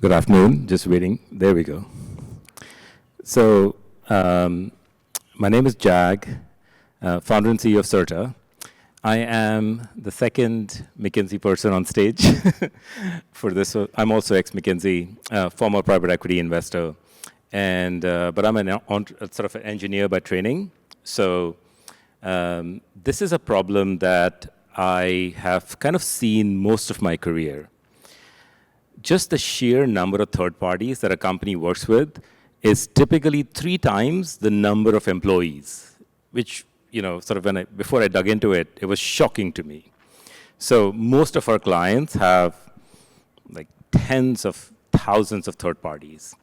Good afternoon. Just waiting. There we go. So my name is Jag, founder and CEO of Certa. I am the second McKinsey person on stage for this. I'm also ex-McKinsey, former private equity investor, and but I'm sort of an engineer by training. So this is a problem that I have kind of seen most of my career. Just the sheer number of third parties that a company works with is typically 3 times the number of employees, which, you know, sort of before I dug into it, it was shocking to me. So most of our clients have like tens of thousands of third parties.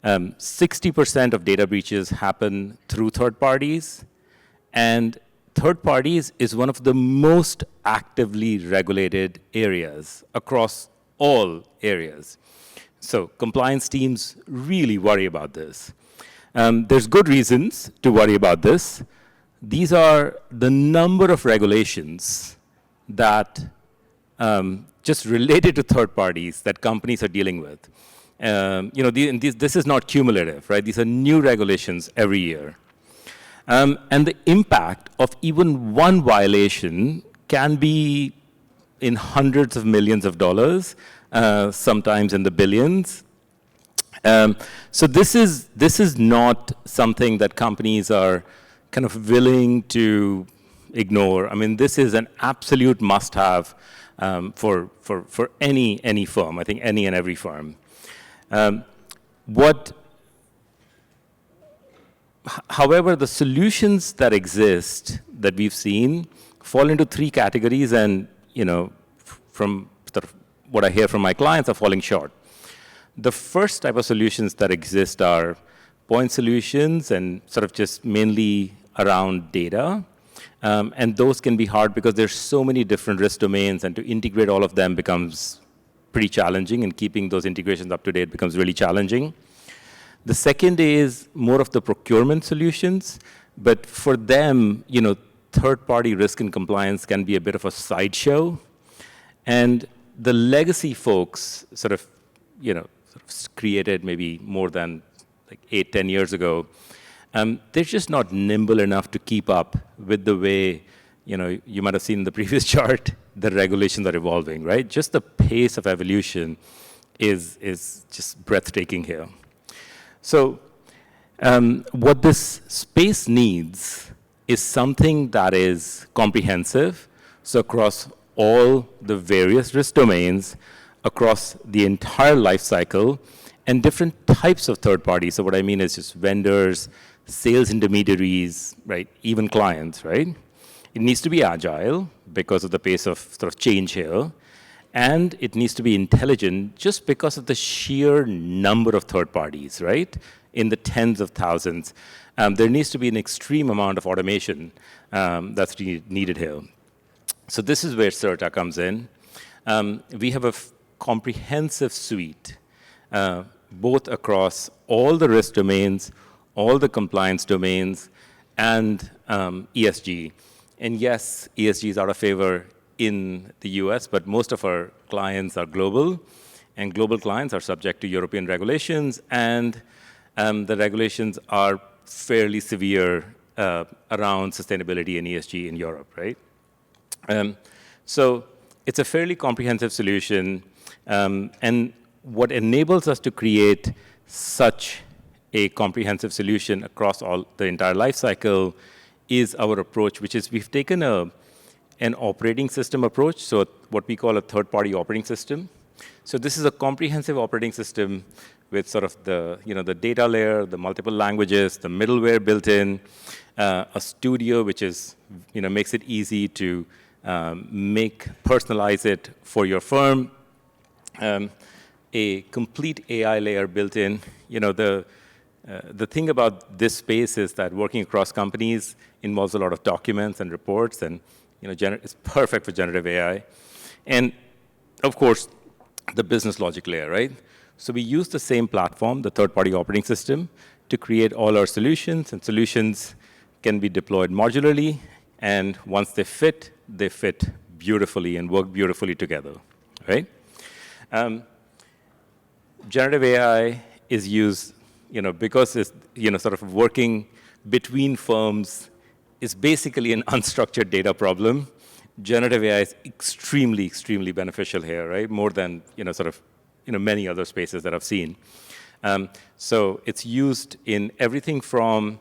60% of data breaches happen through third parties, and third parties is one of the most actively regulated areas across all areas. So compliance teams really worry about this. There's good reasons to worry about this. These are the number of regulations that just related to third parties that companies are dealing with. You know, this is not cumulative, right? These are new regulations every year. And the impact of even one violation can be in hundreds of millions of dollars, sometimes in the billions. So this is not something that companies are kind of willing to ignore. I mean, this is an absolute must-have for any firm. I think any and every firm. However, the solutions that exist that we've seen fall into 3 categories, and you know, from sort of what I hear from my clients, are falling short. The first type of solutions that exist are point solutions and sort of just mainly around data. And those can be hard because there's so many different risk domains, and to integrate all of them becomes pretty challenging, and keeping those integrations up to date becomes really challenging. The second is more of the procurement solutions, but for them, you know, third-party risk and compliance can be a bit of a sideshow. And the legacy folks sort of created maybe more than like 8-10 years ago, they're just not nimble enough to keep up with the way, you know, you might have seen in the previous chart, the regulations are evolving, right? Just the pace of evolution is just breathtaking here. So what this space needs is something that is comprehensive, so across all the various risk domains, across the entire life cycle, and different types of third parties. So what I mean is just vendors, sales intermediaries, right? Even clients, right? It needs to be agile because of the pace of sort of change here. And it needs to be intelligent just because of the sheer number of third parties, right? In the tens of thousands. There needs to be an extreme amount of automation that's needed here. So this is where Certa comes in. We have a comprehensive suite, both across all the risk domains, all the compliance domains, and ESG. And yes, ESG is out of favor in the US, but most of our clients are global, and global clients are subject to European regulations, and the regulations are fairly severe around sustainability and ESG in Europe, right? So it's a fairly comprehensive solution, and what enables us to create such a comprehensive solution across the entire life cycle is our approach, which is we've taken an operating system approach, so what we call a third-party operating system. So this is a comprehensive operating system with sort of the, you know, the data layer, the multiple languages, the middleware built in, a studio which is, you know, makes it easy to personalize it for your firm, a complete AI layer built in. You know, the thing about this space is that working across companies involves a lot of documents and reports, and you know, it's perfect for generative AI. And of course, the business logic layer, right? So we use the same platform, the third-party operating system, to create all our solutions, and solutions can be deployed modularly, and once they fit beautifully and work beautifully together, right? generative AI is used, because it's, sort of working between firms is basically an unstructured data problem. Generative AI is extremely, extremely beneficial here, right? More than, sort of, many other spaces that I've seen. So it's used in everything from,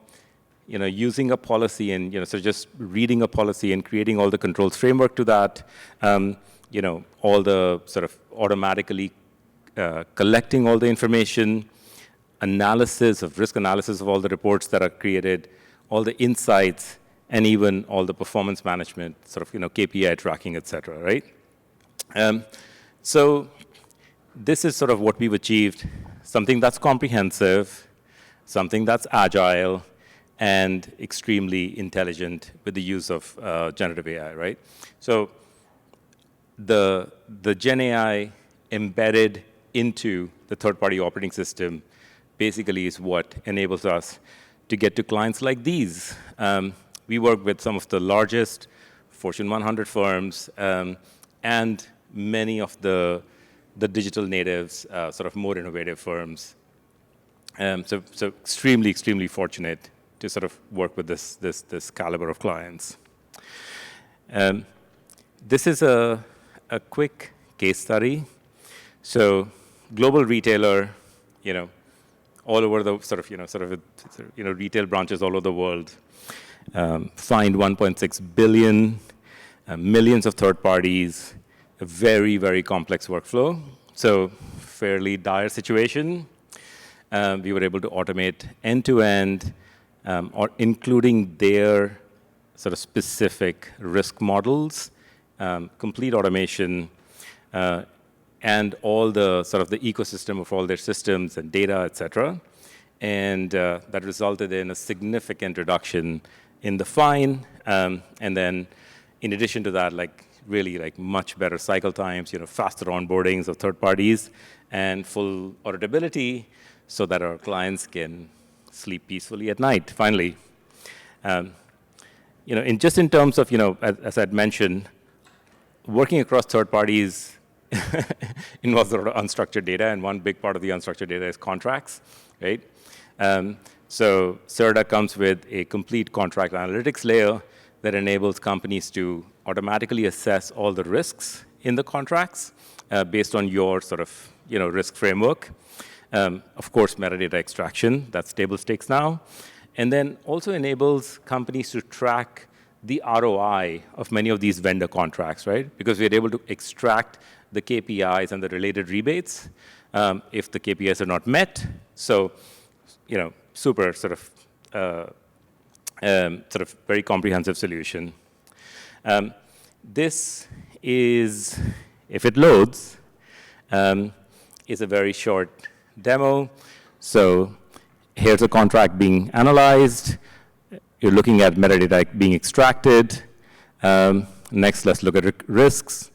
using a policy and, so just reading a policy and creating all the controls framework to that, all the sort of automatically collecting all the information, risk analysis of all the reports that are created, all the insights, and even all the performance management, sort of, KPI tracking, et cetera, right? So this is sort of what we've achieved, something that's comprehensive, something that's agile, and extremely intelligent with the use of generative AI, right? So the Gen AI embedded into the third-party operating system basically is what enables us to get to clients like these. We work with some of the largest Fortune 100 firms and many of the digital natives, sort of more innovative firms. So extremely, extremely fortunate to sort of work with this caliber of clients. This is a quick case study. So global retailer, all over the sort of retail branches all over the world, fined 1.6 billion, millions of third parties, a very, very complex workflow. So fairly dire situation. We were able to automate end-to-end, or including their sort of specific risk models, complete automation, and all the sort of the ecosystem of all their systems and data, et cetera. And that resulted in a significant reduction in the fine. And then in addition to that, really much better cycle times, faster onboardings of third parties, and full auditability so that our clients can sleep peacefully at night, finally. In terms of, as I'd mentioned, working across third parties involves a lot of unstructured data, and one big part of the unstructured data is contracts, right? So Certa comes with a complete contract analytics layer that enables companies to automatically assess all the risks in the contracts based on your sort of, risk framework. Of course, metadata extraction, that's table stakes now. And then also enables companies to track the ROI of many of these vendor contracts, right? Because we're able to extract the KPIs and the related rebates if the KPIs are not met. So, super sort of very comprehensive solution. This is, if it loads, is a very short demo. So here's a contract being analyzed. You're looking at metadata being extracted. Next, let's look at risks.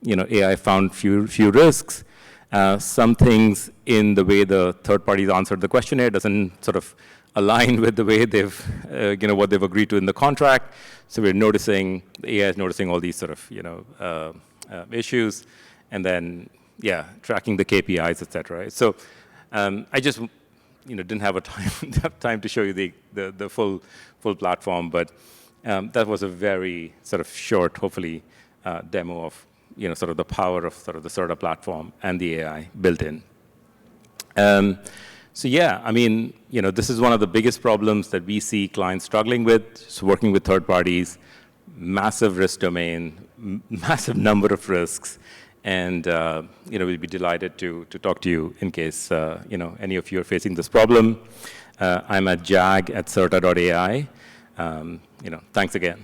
AI found few risks. Some things in the way the third parties answered the questionnaire doesn't sort of align with the way they've, what they've agreed to in the contract. So we're noticing, the AI is noticing all these sort of, issues, and then, tracking the KPIs, et cetera. So I just, didn't have time to show you the full platform, but that was a very sort of short, hopefully, demo of, sort of the power of sort of the Certa platform and the AI built in. So I mean, this is one of the biggest problems that we see clients struggling with, just working with third parties, massive risk domain, massive number of risks, and we'd be delighted to talk to you in case any of you are facing this problem. I'm at jag@certa.ai. Thanks again.